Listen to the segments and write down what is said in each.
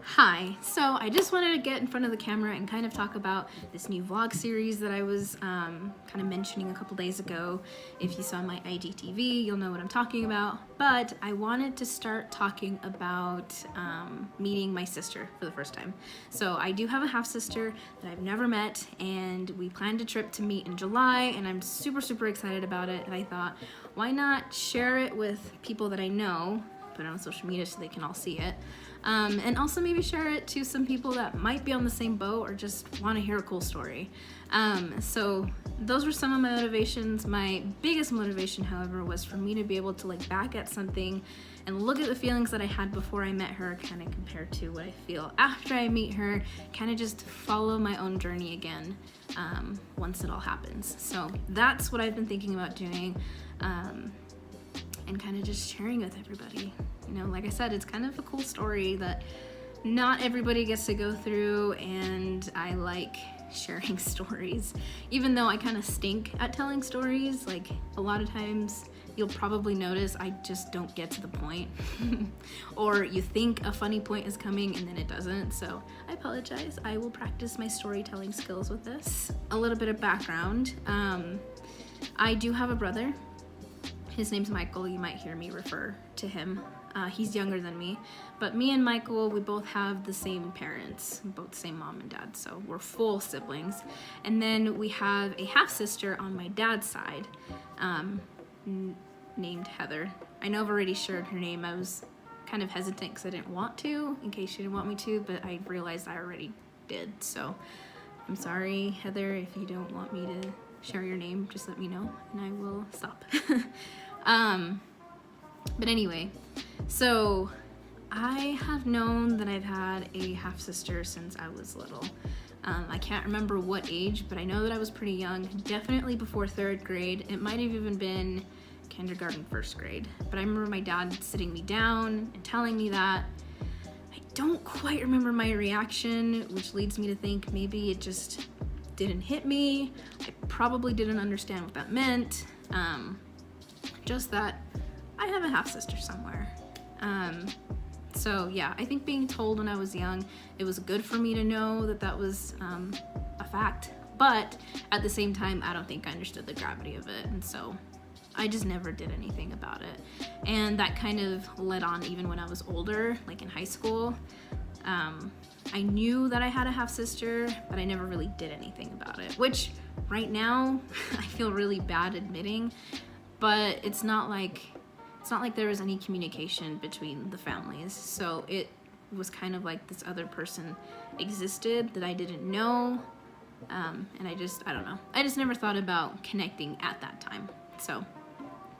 Hi, so I just wanted to get in front of the camera and kind of talk about this new vlog series that I was kind of mentioning a couple days ago. If you saw my IGTV, you'll know what I'm talking about. But I wanted to start talking about meeting my sister for the first time. So I do have a half-sister that I've never met, and we planned a trip to meet in July, and I'm super excited about it. And I thought, why not share it with people that I know, put it on social media so they can all see it. And also maybe share it to some people that might be on the same boat or just want to hear a cool story. So those were some of my motivations. My biggest motivation, however, was for me to be able to look back at something and look at the feelings that I had before I met her, kind of compare to what I feel after I meet her, kind of just follow my own journey again once it all happens. So that's what I've been thinking about doing. And kind of just sharing with everybody. You know, like I said, it's kind of a cool story that not everybody gets to go through, and I like sharing stories. Even though I kind of stink at telling stories, like a lot of times you'll probably notice I just don't get to the point. Or you think a funny point is coming and then it doesn't, so I apologize. I will practice my storytelling skills with this. A little bit of background. I do have a brother. His name's Michael. You might hear me refer to him. He's younger than me, but me and Michael, we both have the same parents, both the same mom and dad, so we're full siblings. And then we have a half-sister on my dad's side, named Heather. I know I've already shared her name. I was kind of hesitant because I didn't want to, in case she didn't want me to, but I realized I already did, so I'm sorry, Heather, if you don't want me to share your name, just let me know and I will stop. But anyway, so I have known that I've had a half-sister since I was little. I can't remember what age, but I know that I was pretty young, definitely before 3rd grade. It might have even been kindergarten, 1st grade. But I remember my dad sitting me down and telling me that. I don't quite remember my reaction, which leads me to think maybe it just didn't hit me. I probably didn't understand what that meant. Just that I have a half-sister somewhere. So yeah, I think being told when I was young, it was good for me to know that that was a fact, but at the same time, I don't think I understood the gravity of it, and so I just never did anything about it. And that kind of led on even when I was older, like in high school. I knew that I had a half-sister, but I never really did anything about it, which right now I feel really bad admitting, but it's not like there was any communication between the families. So it was kind of like this other person existed that I didn't know. And I don't know. I just never thought about connecting at that time. So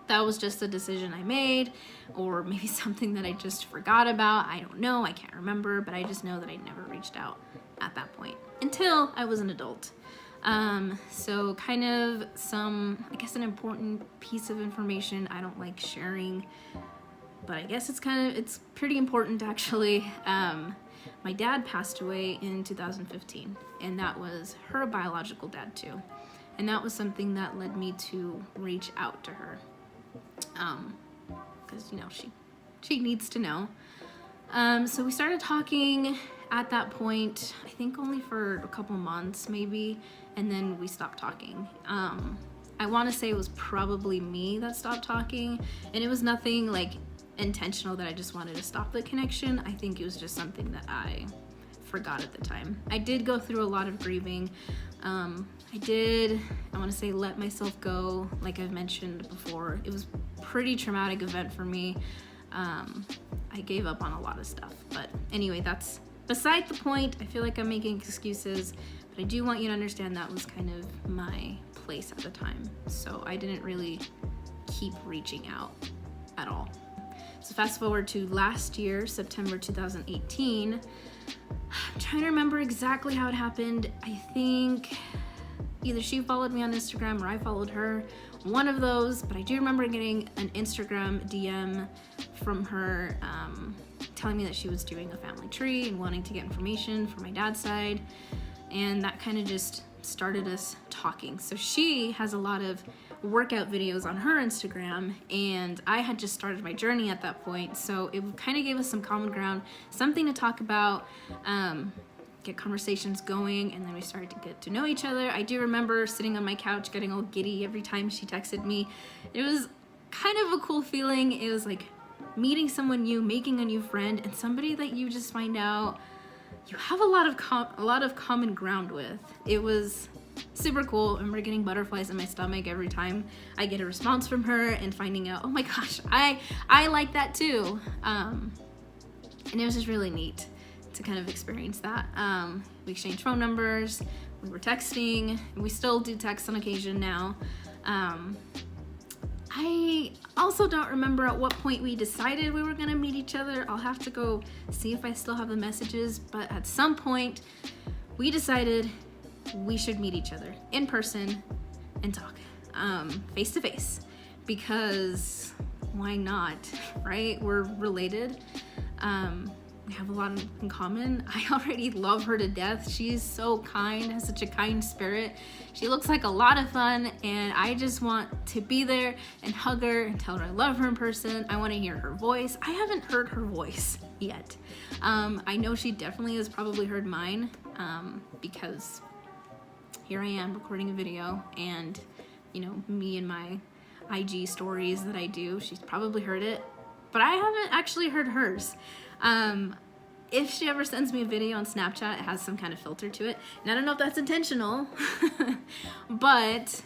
that was just a decision I made, or maybe something that I just forgot about. I don't know, I can't remember, but I just know that I never reached out at that point until I was an adult. So kind of I guess an important piece of information I don't like sharing, but I guess it's pretty important actually. My dad passed away in 2015, and that was her biological dad too. And that was something that led me to reach out to her. Because, you know, she needs to know. So we started talking at that point, I think only for a couple months maybe, and then we stopped talking. I want to say it was probably me that stopped talking, and it was nothing like intentional that I just wanted to stop the connection. I think it was just something that I forgot at the time. I did go through a lot of grieving. I want to say, let myself go, like I've mentioned before. It was a pretty traumatic event for me. I gave up on a lot of stuff, but anyway, that's beside the point. I feel like I'm making excuses, but I do want you to understand that was kind of my place at the time. So I didn't really keep reaching out at all. So fast forward to last year, September 2018. I'm trying to remember exactly how it happened. I think either she followed me on Instagram or I followed her, one of those, but I do remember getting an Instagram DM from her telling me that she was doing a family tree and wanting to get information for my dad's side, and that kind of just started us talking. So she has a lot of workout videos on her Instagram, and I had just started my journey at that point, so it kind of gave us some common ground, something to talk about, get conversations going, and then we started to get to know each other. I do remember sitting on my couch getting all giddy every time she texted me. It was kind of a cool feeling. It was like meeting someone new, making a new friend, and somebody that you just find out you have a lot of common ground with. It was super cool. I remember getting butterflies in my stomach every time I get a response from her and finding out, oh my gosh, I like that too. And it was just really neat to kind of experience that. We exchanged phone numbers, we were texting, we still do text on occasion now. I also don't remember at what point we decided we were gonna meet each other. I'll have to go see if I still have the messages, but at some point we decided we should meet each other in person and talk face to face, because why not, right? We're related. We have a lot in common. I already love her to death. She's so kind, has such a kind spirit. She looks like a lot of fun, and I just want to be there and hug her and tell her I love her in person. I want to hear her voice. I haven't heard her voice yet. I know she definitely has probably heard mine, because here I am recording a video, and you know, me and my IG stories that I do, she's probably heard it, but I haven't actually heard hers. If she ever sends me a video on Snapchat, it has some kind of filter to it, and I don't know if that's intentional, but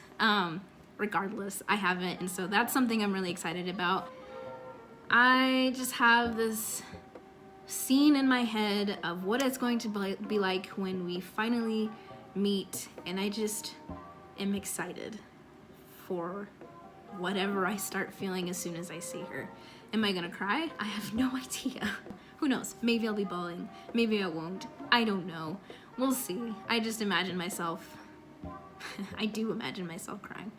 regardless, I haven't, and so that's something I'm really excited about. I just have this scene in my head of what it's going to be like when we finally meet, and I just am excited for whatever I start feeling as soon as I see her. Am I gonna cry? I have no idea. Who knows? Maybe I'll be bawling. Maybe I won't. I don't know. We'll see. I just imagine myself, I do imagine myself crying.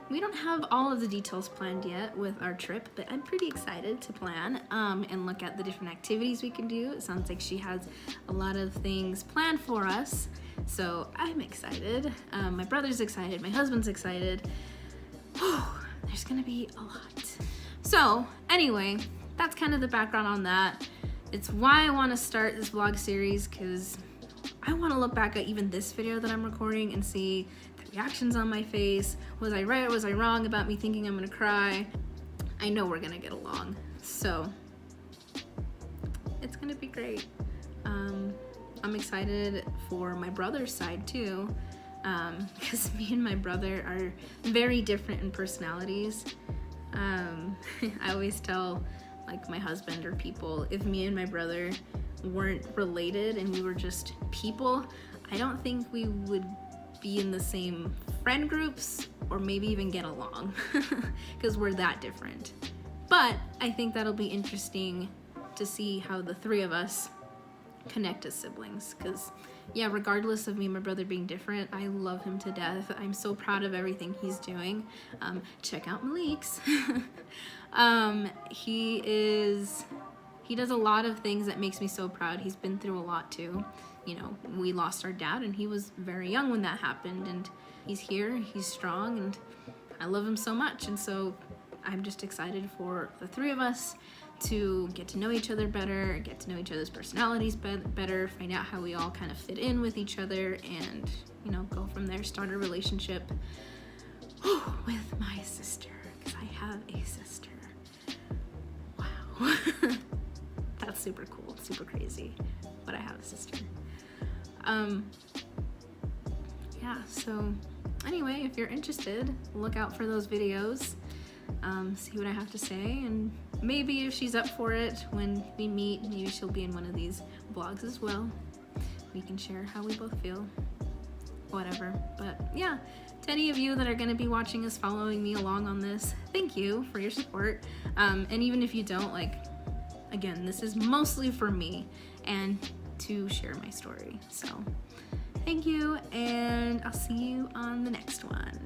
We don't have all of the details planned yet with our trip, but I'm pretty excited to plan and look at the different activities we can do. It sounds like she has a lot of things planned for us, so I'm excited. My brother's excited. My husband's excited. There's gonna be a lot. So anyway, that's kind of the background on that. It's why I want to start this vlog series, because I want to look back at even this video that I'm recording and see the reactions on my face. Was I right or was I wrong about me thinking I'm gonna cry? I know we're gonna get along, so it's gonna be great. I'm excited for my brother's side too, because me and my brother are very different in personalities. I always tell like my husband or people, if me and my brother weren't related and we were just people, I don't think we would be in the same friend groups or maybe even get along, because we're that different. But I think that'll be interesting to see how the three of us connect as siblings, because yeah, regardless of me and my brother being different, I love him to death. I'm so proud of everything he's doing. Check out Malik's. He does a lot of things that makes me so proud. He's been through a lot too. You know, we lost our dad and he was very young when that happened, and he's here, he's strong, and I love him so much. And so I'm just excited for the three of us to get to know each other better, get to know each other's personalities better, find out how we all kind of fit in with each other, and, you know, go from there, start a relationship with my sister, because I have a sister. Wow. That's super cool, super crazy, but I have a sister. Yeah, so anyway, if you're interested, look out for those videos, see what I have to say, and maybe if she's up for it when we meet, maybe she'll be in one of these vlogs as well. We can share how we both feel, whatever. But yeah, to any of you that are going to be watching us, following me along on this, thank you for your support. And even if you don't, like, again, this is mostly for me and to share my story. So thank you, and I'll see you on the next one.